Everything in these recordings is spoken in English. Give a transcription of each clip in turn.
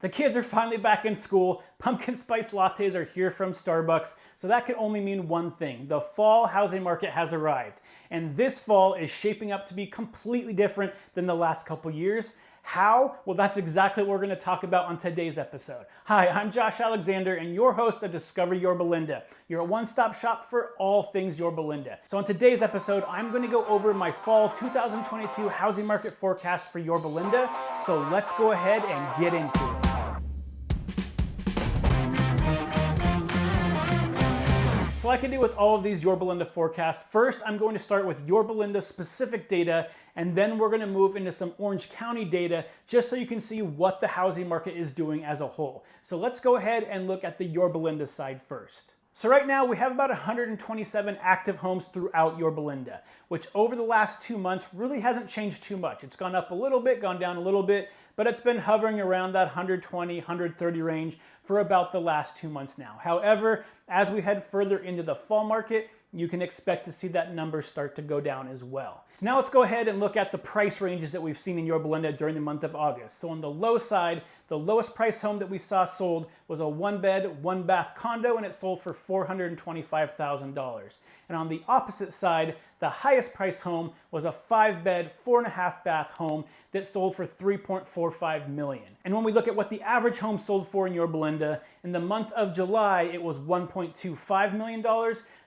The kids are finally back in school, pumpkin spice lattes are here from Starbucks, so that could only mean one thing: the fall housing market has arrived. And this fall is shaping up to be completely different than the last couple years. How? Well, that's exactly what we're going to talk about on today's episode. Hi, I'm Josh Alexander and your host of Discover Yorba Linda. You're a one-stop shop for all things Yorba Linda. So on today's episode, I'm going to go over my fall 2022 housing market forecast for Yorba Linda. So let's go ahead and get into it. So like I do with all of these Yorba Linda forecasts, first I'm going to start with Yorba Linda specific data, and then we're going to move into some Orange County data just so you can see what the housing market is doing as a whole. So let's go ahead and look at the Yorba Linda side first. So right now we have about 127 active homes throughout Yorba Linda, which over the last 2 months really hasn't changed too much. It's gone up a little bit, gone down a little bit, but it's been hovering around that 120, 130 range for about the last 2 months now. However, as we head further into the fall market, you can expect to see that number start to go down as well. So now let's go ahead and look at the price ranges that we've seen in Yorba Linda during the month of August. So on the low side, the lowest price home that we saw sold was a 1-bed, 1-bath condo, and it sold for $425,000. And on the opposite side, the highest price home was a 5-bed, 4.5-bath home that sold for $3.45 million. And when we look at what the average home sold for in Yorba Linda, in the month of July, it was $1.25 million.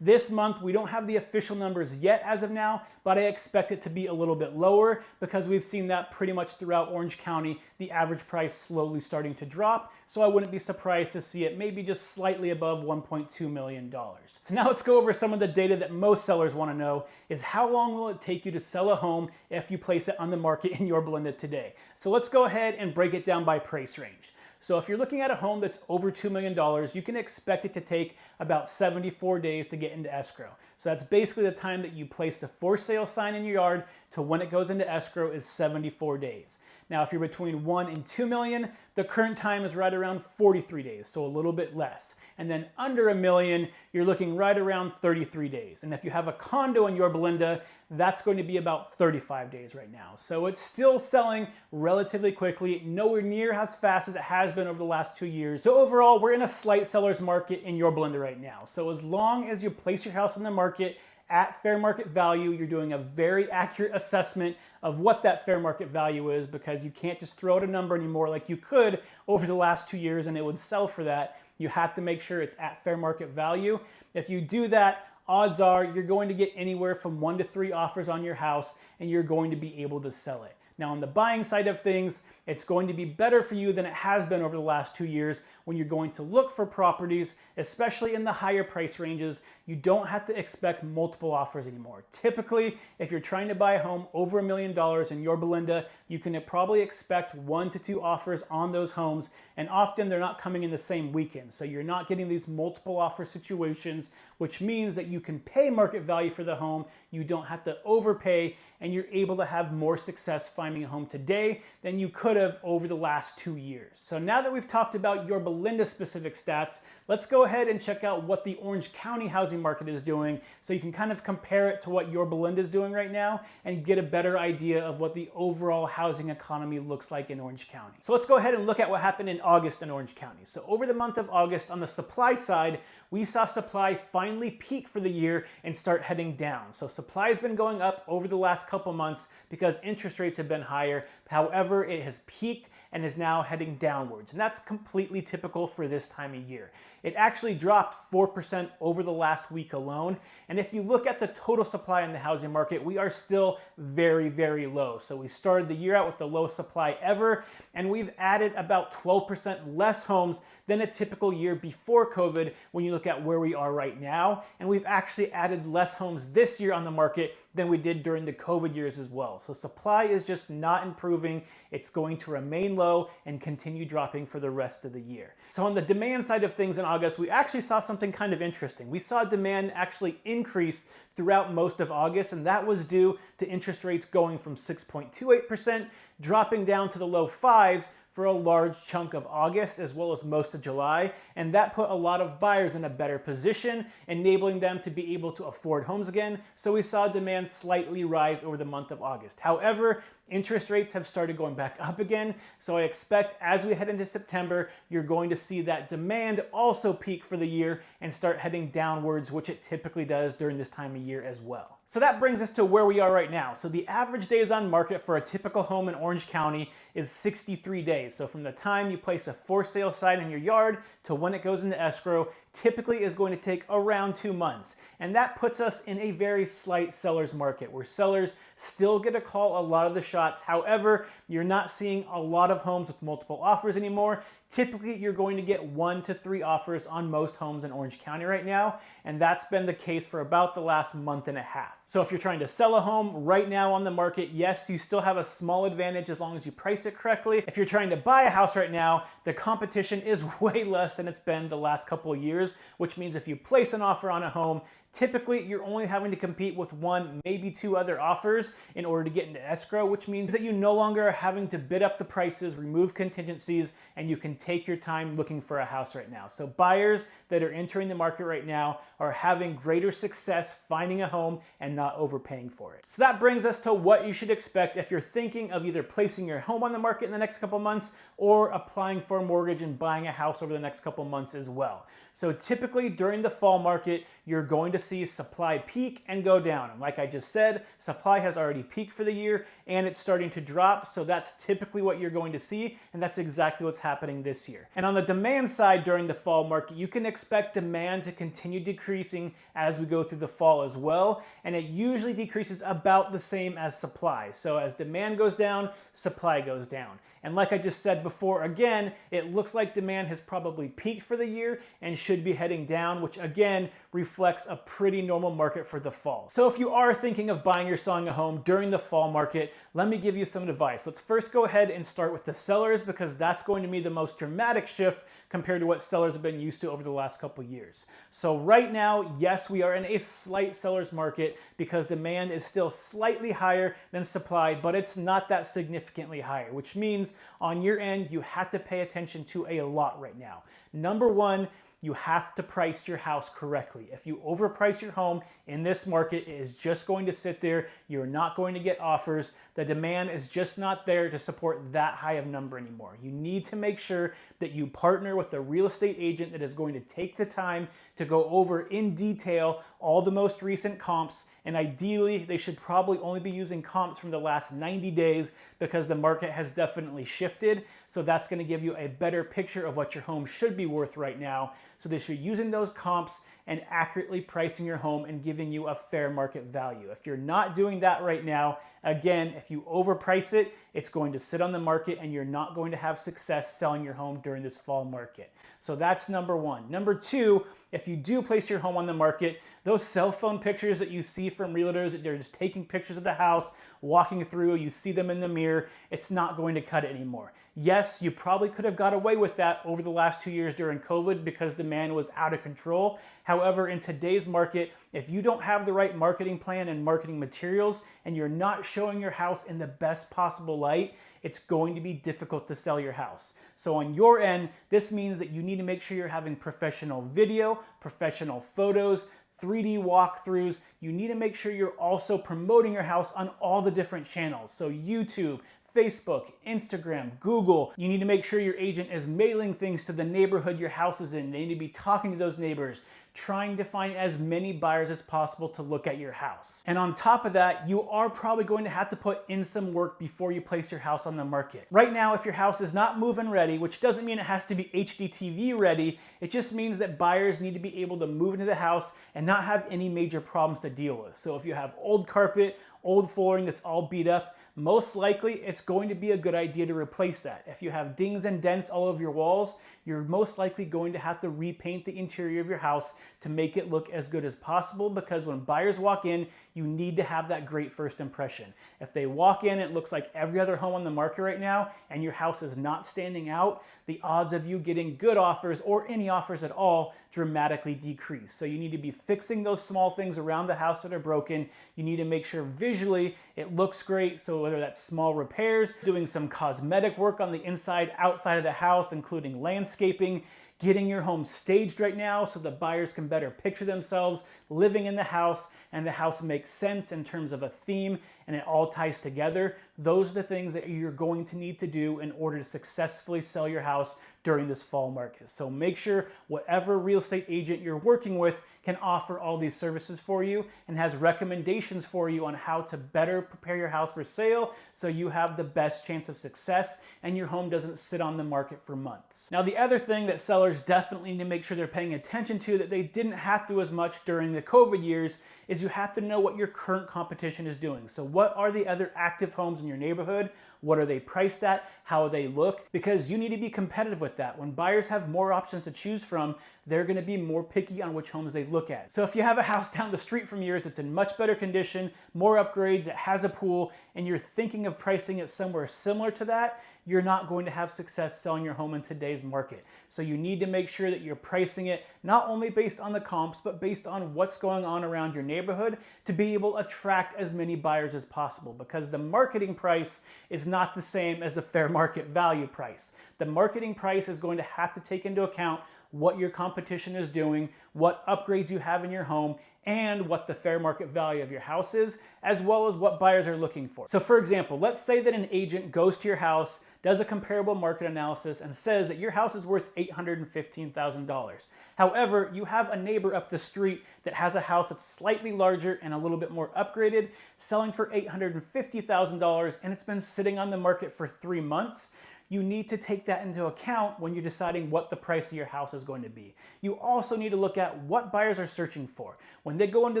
This month, we don't have the official numbers yet as of now, but I expect it to be a little bit lower because we've seen that pretty much throughout Orange County, the average price slowly starting to drop. So I wouldn't be surprised to see it maybe just slightly above $1.2 million. So now let's go over some of the data that most sellers want to know is how long will it take you to sell a home if you place it on the market in Yorba Linda today. So let's go ahead and break it down by price range. So if you're looking at a home that's over $2 million, you can expect it to take about 74 days to get into escrow. So that's basically the time that you place the for sale sign in your yard to when it goes into escrow is 74 days. Now, if you're between 1 and 2 million, the current time is right around 43 days, so a little bit less. And then under $1 million, you're looking right around 33 days. And if you have a condo in Yorba Linda, that's going to be about 35 days right now. So it's still selling relatively quickly, nowhere near as fast as it has been over the last 2 years. So overall, we're in a slight seller's market in Yorba Linda right now. So as long as you place your house on the market at fair market value, you're doing a very accurate assessment of what that fair market value is, because you can't just throw out a number anymore like you could over the last 2 years and it would sell for that. You have to make sure it's at fair market value. If you do that, odds are you're going to get anywhere from 1 to 3 offers on your house and you're going to be able to sell it. Now on the buying side of things, it's going to be better for you than it has been over the last 2 years when you're going to look for properties, especially in the higher price ranges. You don't have to expect multiple offers anymore. Typically, if you're trying to buy a home over $1 million in Yorba Linda, you can probably expect 1 to 2 offers on those homes, and often they're not coming in the same weekend. So you're not getting these multiple offer situations, which means that you can pay market value for the home, you don't have to overpay, and you're able to have more success finding a home today than you could have over the last 2 years. So now that we've talked about Yorba Linda specific stats, let's go ahead and check out what the Orange County housing market is doing so you can kind of compare it to what Yorba Linda is doing right now and get a better idea of what the overall housing economy looks like in Orange County. So let's go ahead and look at what happened in August in Orange County. So over the month of August, on the supply side, we saw supply finally peak for the year and start heading down. So supply has been going up over the last couple months because interest rates have been higher. However, it has peaked and is now heading downwards. And that's completely typical for this time of year. It actually dropped 4% over the last week alone. And if you look at the total supply in the housing market, we are still very, very low. So we started the year out with the lowest supply ever, and we've added about 12% less homes than a typical year before COVID when you look at where we are right now. And we've actually added less homes this year on the market than we did during the COVID years as well. So supply is just not improving. It's going to remain low and continue dropping for the rest of the year. So on the demand side of things in August, we actually saw something kind of interesting. We saw demand actually increase throughout most of August, and that was due to interest rates going from 6.28% dropping down to the low 5s for a large chunk of August as well as most of July, and that put a lot of buyers in a better position, enabling them to be able to afford homes again. So we saw demand slightly rise over the month of August. However, Interest rates have started going back up again, so I expect as we head into September, you're going to see that demand also peak for the year and start heading downwards, which it typically does during this time of year as well. So that brings us to where we are right now. So the average days on market for a typical home in Orange County is 63 days. So from the time you place a for sale sign in your yard to when it goes into escrow, typically is going to take around 2 months. And that puts us in a very slight seller's market where sellers still get to call a lot of the shots. However, you're not seeing a lot of homes with multiple offers anymore. Typically, you're going to get 1 to 3 offers on most homes in Orange County right now, and that's been the case for about the last month and a half. So if you're trying to sell a home right now on the market, yes, you still have a small advantage as long as you price it correctly. If you're trying to buy a house right now, the competition is way less than it's been the last couple of years, which means if you place an offer on a home, typically you're only having to compete with 1, maybe 2 other offers in order to get into escrow, which means that you no longer are having to bid up the prices, remove contingencies, and you can take your time looking for a house right now. So buyers that are entering the market right now are having greater success finding a home and not overpaying for it. So that brings us to what you should expect if you're thinking of either placing your home on the market in the next couple months or applying for a mortgage and buying a house over the next couple months as well. So typically during the fall market, you're going to see supply peak and go down. And like I just said, supply has already peaked for the year and it's starting to drop. So that's typically what you're going to see. And that's exactly what's happening this year. And on the demand side during the fall market, you can expect demand to continue decreasing as we go through the fall as well. And it usually decreases about the same as supply. So as demand goes down, supply goes down. And like I just said before, again, it looks like demand has probably peaked for the year and should be heading down, which again reflects a pretty normal market for the fall. So if you are thinking of buying or selling a home during the fall market, let me give you some advice. Let's first go ahead and start with the sellers because that's going to be the most dramatic shift compared to what sellers have been used to over the last couple years. So right now, yes, we are in a slight seller's market because demand is still slightly higher than supply, but it's not that significantly higher, which means on your end, you have to pay attention to a lot right now. Number one, you have to price your house correctly. If you overprice your home in this market, it is just going to sit there. You're not going to get offers. The demand is just not there to support that high of number anymore. You need to make sure that you partner with a real estate agent that is going to take the time to go over in detail all the most recent comps, and ideally they should probably only be using comps from the last 90 days because the market has definitely shifted. So that's going to give you a better picture of what your home should be worth right now. So they should be using those comps and accurately pricing your home and giving you a fair market value. If you're not doing that right now, again, if you overprice it, it's going to sit on the market and you're not going to have success selling your home during this fall market. So that's number one. Number two, if you do place your home on the market, those cell phone pictures that you see from realtors, that they're just taking pictures of the house, walking through, you see them in the mirror, it's not going to cut it anymore. Yes, you probably could have got away with that over the last 2 years during COVID because demand was out of control. However, in today's market, if you don't have the right marketing plan and marketing materials and you're not showing your house in the best possible light, it's going to be difficult to sell your house. So on your end, this means that you need to make sure you're having professional video, professional photos, 3D walkthroughs. You need to make sure you're also promoting your house on all the different channels. So YouTube, Facebook, Instagram, Google. You need to make sure your agent is mailing things to the neighborhood your house is in. They need to be talking to those neighbors, trying to find as many buyers as possible to look at your house. And on top of that, you are probably going to have to put in some work before you place your house on the market. Right now, if your house is not move-in ready, which doesn't mean it has to be HGTV ready, it just means that buyers need to be able to move into the house and not have any major problems to deal with. So if you have old carpet, old flooring that's all beat up, most likely it's going to be a good idea to replace that. If you have dings and dents all over your walls, you're most likely going to have to repaint the interior of your house to make it look as good as possible, because when buyers walk in, you need to have that great first impression. If they walk in, it looks like every other home on the market right now, and your house is not standing out, the odds of you getting good offers or any offers at all dramatically decrease. So you need to be fixing those small things around the house that are broken. You need to make sure visually it looks great. So whether that's small repairs, doing some cosmetic work on the inside, outside of the house, including landscaping, getting your home staged right now so the buyers can better picture themselves living in the house and the house makes sense in terms of a theme and it all ties together, those are the things that you're going to need to do in order to successfully sell your house during this fall market. So make sure whatever real estate agent you're working with can offer all these services for you and has recommendations for you on how to better prepare your house for sale so you have the best chance of success and your home doesn't sit on the market for months. Now, the other thing that sellers definitely need to make sure they're paying attention to that they didn't have to as much during the COVID years is you have to know what your current competition is doing. So what are the other active homes in your neighborhood? What are they priced at? How they look? Because you need to be competitive with that. When buyers have more options to choose from, they're going to be more picky on which homes they look at. So if you have a house down the street from yours that's in much better condition, more upgrades, it has a pool, and you're thinking of pricing it somewhere similar to that, you're not going to have success selling your home in today's market. So you need to make sure that you're pricing it not only based on the comps, but based on what's going on around your neighborhood to be able to attract as many buyers as possible, because the marketing price is not the same as the fair market value price. The marketing price is going to have to take into account what your competition is doing, what upgrades you have in your home, and what the fair market value of your house is, as well as what buyers are looking for. So for example, let's say that an agent goes to your house, does a comparable market analysis, and says that your house is worth $815,000. However, you have a neighbor up the street that has a house that's slightly larger and a little bit more upgraded, selling for $850,000, and it's been sitting on the market for 3 months. You need to take that into account when you're deciding what the price of your house is going to be. You also need to look at what buyers are searching for. When they go into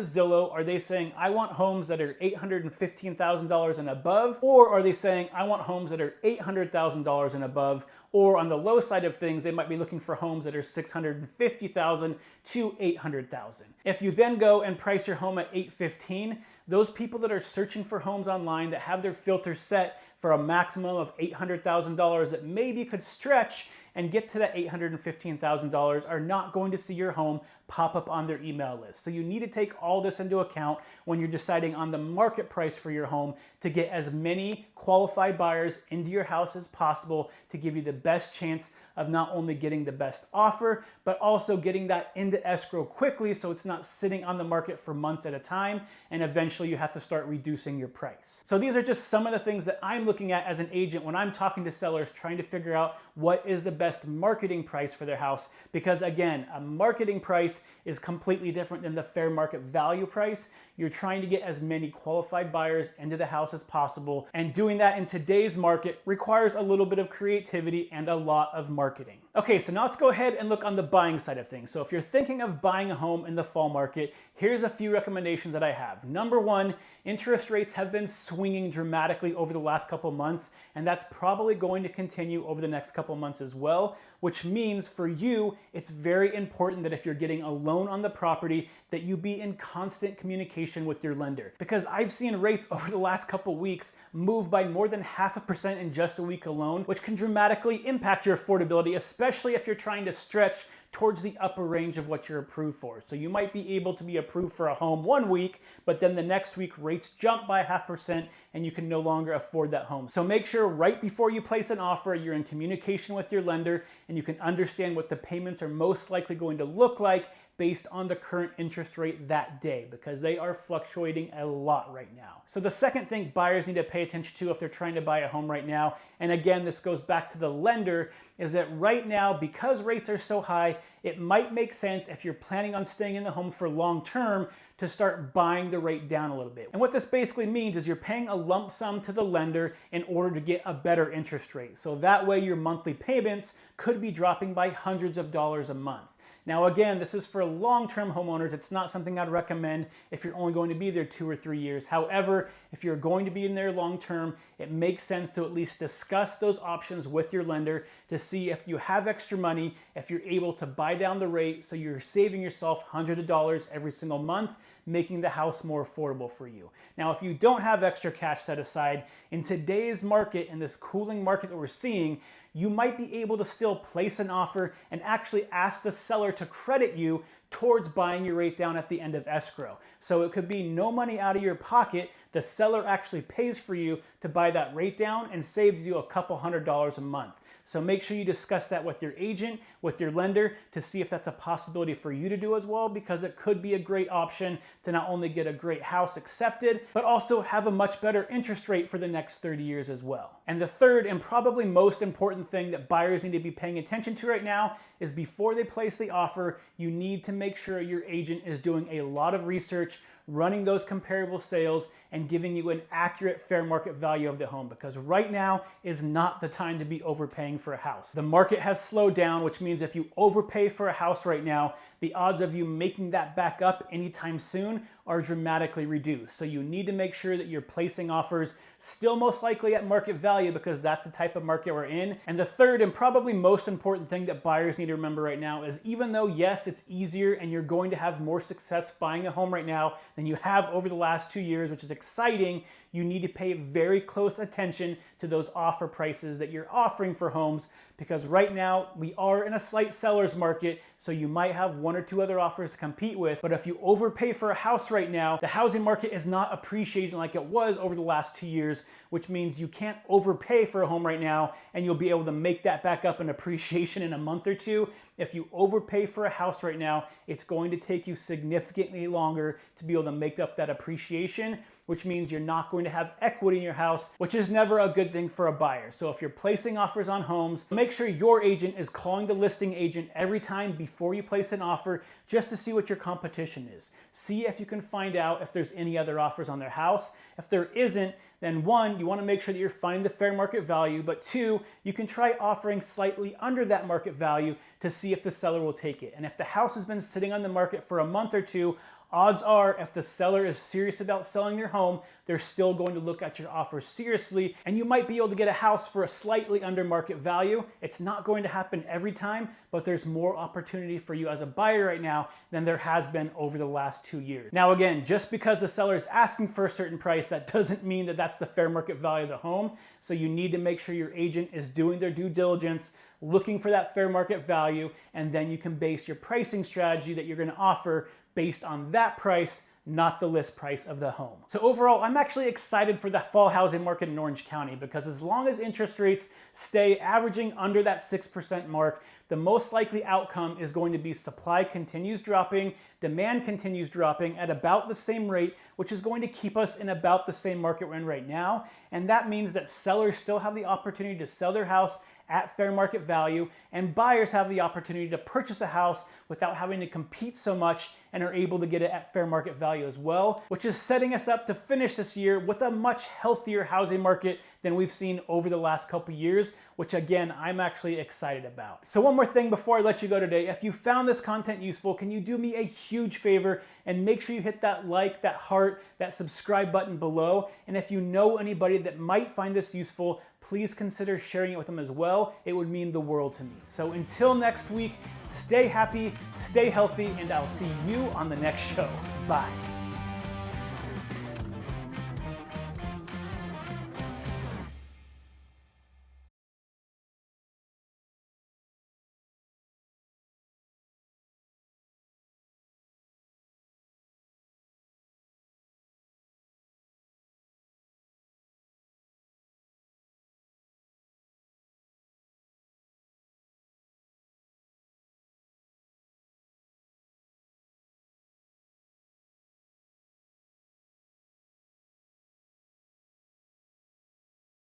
Zillow, are they saying, I want homes that are $815,000 and above? Or are they saying, I want homes that are $800,000 and above? Or on the low side of things, they might be looking for homes that are $650,000 to $800,000. If you then go and price your home at $815,000, those people that are searching for homes online that have their filters set for a maximum of $800,000 that maybe could stretch and get to that $815,000 are not going to see your home pop up on their email list. So you need to take all this into account when you're deciding on the market price for your home to get as many qualified buyers into your house as possible to give you the best chance of not only getting the best offer, but also getting that into escrow quickly so it's not sitting on the market for months at a time, and eventually you have to start reducing your price. So these are just some of the things that I'm looking at as an agent when I'm talking to sellers trying to figure out what is the best marketing price for their house, because again, a marketing price is completely different than the fair market value price. You're trying to get as many qualified buyers into the house as possible, and doing that in today's market requires a little bit of creativity and a lot of marketing. Okay, so now let's go ahead and look on the buying side of things. So if you're thinking of buying a home in the fall market, here's a few recommendations that I have. Number one, interest rates have been swinging dramatically over the last couple months, and that's probably going to continue over the next couple months as well, which means for you, it's very important that if you're getting a loan on the property, that you be in constant communication with your lender. Because I've seen rates over the last couple weeks move by more than 0.5% in just a week alone, which can dramatically impact your affordability, especially if you're trying to stretch towards the upper range of what you're approved for. So you might be able to be approved for a home 1 week, but then the next week rates jump by 0.5% and you can no longer afford that home. So make sure right before you place an offer, you're in communication with your lender and you can understand what the payments are most likely going to look like based on the current interest rate that day, because they are fluctuating a lot right now. So the second thing buyers need to pay attention to if they're trying to buy a home right now, and again, this goes back to the lender, is that right now, because rates are so high, it might make sense if you're planning on staying in the home for long term to start buying the rate down a little bit. And what this basically means is you're paying a lump sum to the lender in order to get a better interest rate. So that way your monthly payments could be dropping by hundreds of dollars a month. Now again, this is for long-term homeowners. It's not something I'd recommend if you're only going to be there 2 or 3 years. However, if you're going to be in there long-term, it makes sense to at least discuss those options with your lender to see if you have extra money, if you're able to buy down the rate so you're saving yourself hundreds of dollars every single month, making the house more affordable for you. Now, if you don't have extra cash set aside, in today's market, in this cooling market that we're seeing, you might be able to still place an offer and actually ask the seller to credit you towards buying your rate down at the end of escrow. So it could be no money out of your pocket. The seller actually pays for you to buy that rate down and saves you a couple $100s a month. So make sure you discuss that with your agent, with your lender, to see if that's a possibility for you to do as well, because it could be a great option to not only get a great house accepted, but also have a much better interest rate for the next 30 years as well. And the third and probably most important thing that buyers need to be paying attention to right now is before they place the offer, you need to make sure your agent is doing a lot of research, running those comparable sales, and giving you an accurate fair market value of the home, because right now is not the time to be overpaying for a house. The market has slowed down, which means if you overpay for a house right now, the odds of you making that back up anytime soon are dramatically reduced. So you need to make sure that you're placing offers still most likely at market value, because that's the type of market we're in. And the third and probably most important thing that buyers need to remember right now is, even though yes, it's easier and you're going to have more success buying a home right now than you have over the last 2 years, which is exciting, you need to pay very close attention to those offer prices that you're offering for homes, because right now we are in a slight seller's market, so you might have 1 or 2 other offers to compete with. But if you overpay for a house right now, the housing market is not appreciating like it was over the last 2 years, which means you can't overpay for a home right now and you'll be able to make that back up in appreciation in a month or two. If you overpay for a house right now, it's going to take you significantly longer to be able to make up that appreciation, which means you're not going to have equity in your house, which is never a good thing for a buyer. So if you're placing offers on homes, make sure your agent is calling the listing agent every time before you place an offer, just to see what your competition is. See if you can find out if there's any other offers on their house. If there isn't, then 1, you want to make sure that you're finding the fair market value, but 2, you can try offering slightly under that market value to see if the seller will take it. And if the house has been sitting on the market for a month or 2, odds are, if the seller is serious about selling their home, they're still going to look at your offer seriously, and you might be able to get a house for a slightly under market value. It's not going to happen every time, but there's more opportunity for you as a buyer right now than there has been over the last 2 years. Now again, just because the seller is asking for a certain price, that doesn't mean that that's the fair market value of the home. So you need to make sure your agent is doing their due diligence, looking for that fair market value, and then you can base your pricing strategy that you're going to offer based on that price, not the list price of the home. So overall, I'm actually excited for the fall housing market in Orange County, because as long as interest rates stay averaging under that 6% mark, the most likely outcome is going to be supply continues dropping, demand continues dropping at about the same rate, which is going to keep us in about the same market we're in right now. And that means that sellers still have the opportunity to sell their house at fair market value, and buyers have the opportunity to purchase a house without having to compete so much, and are able to get it at fair market value as well, which is setting us up to finish this year with a much healthier housing market than we've seen over the last couple years, which again, I'm actually excited about. So one more thing before I let you go today, if you found this content useful, can you do me a huge favor and make sure you hit that like, that heart, that subscribe button below. And if you know anybody that might find this useful, please consider sharing it with them as well. It would mean the world to me. So until next week, stay happy, stay healthy, and I'll see you on the next show. Bye.